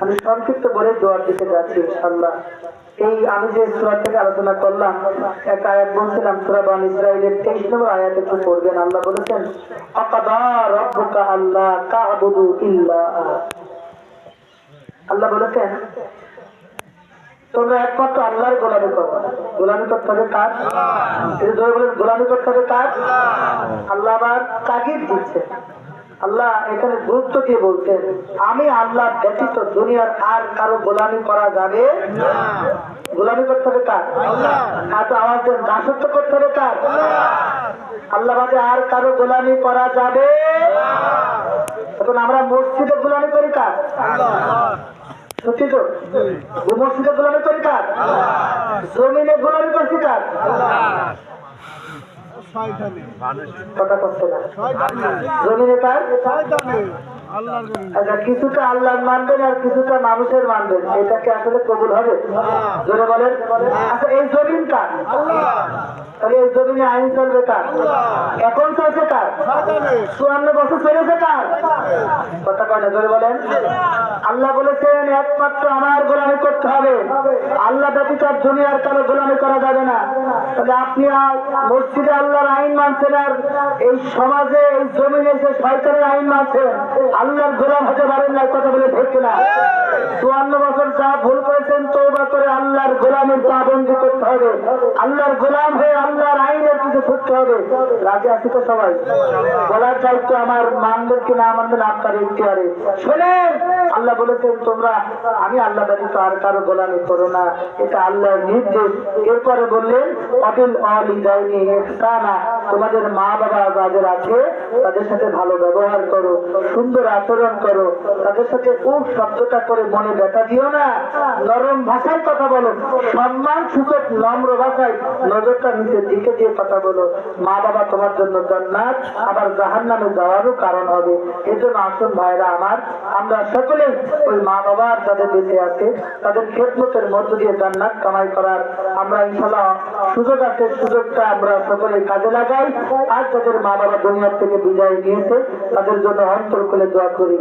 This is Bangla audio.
আমি সংক্ষিপ্ত বলে দোয়ার দিকে যাচ্ছি ইনশাআল্লাহ। এই আমি যে সূরা থেকে আলোচনা করলাম, এক আয়াত বলছিলাম সূরা বনী ইসরাঈলের 23 নম্বর আয়াত একটু পড়বেন। আল্লাহ বলেছেন আকাদা রাব্বুকা আল্লা তা'বুদু ইল্লা। আল্লাহ বলেছেন তোমরা একমাত্র আল্লাহর গোলামি করো। গোলামি করতে হবে কার? গোলামি করতে হবে কার? আল্লাহ আবার তাগিদ দিচ্ছে। আল্লাহ এখানে গুরুত্ব দিয়ে বলছেন আমি আল্লাহ ব্যতীত দুনিয়ার আর কারো গোলামি করা যাবে না। গোলামি করতে হবে কার? আমাদের দাসত্ব করতে হবে কার? আল্লাহ বাদে আর কারো গোলামি করা যাবে। এখন আমরা মসজিদে গোলামি করি কার? সত্যি তো? মসজিদে গোলামি করি কার? জমিনে গোলামি করছি কার? কথা করছে না। জমিনে কার? আচ্ছা, কিছুটা আল্লাহ মানবেন আর কিছুটা মানুষের মানবেন, এটা কি আসলে কবুল হবে? জোরে বলেন। আচ্ছা, এই জমিন কার? তাহলে এই জমিনে আইন চলবে কার? এখন চলছে কার? 54 বছর চলেছে কার? কথা কয় না, জোরে বলেন। আল্লাহ বলেছেন একমাত্র আমার গোলামি করতে হবে, আল্লাহ ব্যতীত দুনিয়ার কারো গোলামি করা যাবে না। তাহলে আপনি মসজিদে আল্লাহর আইন মানছেন আর এই সমাজে এই জমিনে এসে সরকারের আইন মানছেন, আল্লাহর গোলাম হতে পারেন না। কথা বলে ঠিক না? 54 বছর যা ভুল করেছেন তওবা করে আল্লাহর গোলামের পাবন্দি করতে হবে, আল্লাহর গোলাম হয়ে আল্লাহর আইনের পিছনে ছুটতে হবে। রাজি আছি তো সবাই? বলার দায়িত্ব আমার, মানবেন কি না মানবেন আপনার ইখতিয়ারে। শোনেন, আল্লাহ বলেছেন তোমরা আমি আল্লাহ ব্যতীত আর কারো গোলামি করো না, এটা আল্লাহর নির্দেশ। এরপরে বললেন অবিল ওয়ালিদাইনি ইহসানা, তোমাদের মা বাবা যাদের আছে তাদের সাথে ভালো ব্যবহার করো, সুন্দর আচরণ করো, তাদের সাথে উফ শব্দটা করে মনে ব্যথা দিও না, নরম ভাষায় কথা বলো, সম্মান সূচক নম্র ভাষায় নজরটা নিচের দিকে দিয়ে কথা বলো। মা বাবা তোমার জন্য জান্নাত আবার জাহান্নামে যাওয়ারও কারণ হবে। এজন্য আসুন ভাইরা আমার, আমরা সকলে ওই মা বাবার যাদের বেঁচে আছে তাদের খেদমতের মধ্য দিয়ে জান্নাত কামাই করার আমরা ইনশাআল্লাহ সুযোগ আছে, সুযোগটা আমরা সকলে কাজে লাগাই। আর যাদের মা বাবা দুনিয়া থেকে বিদায় নিয়েছে তাদের জন্য অন্তর খুলে দোয়া করি।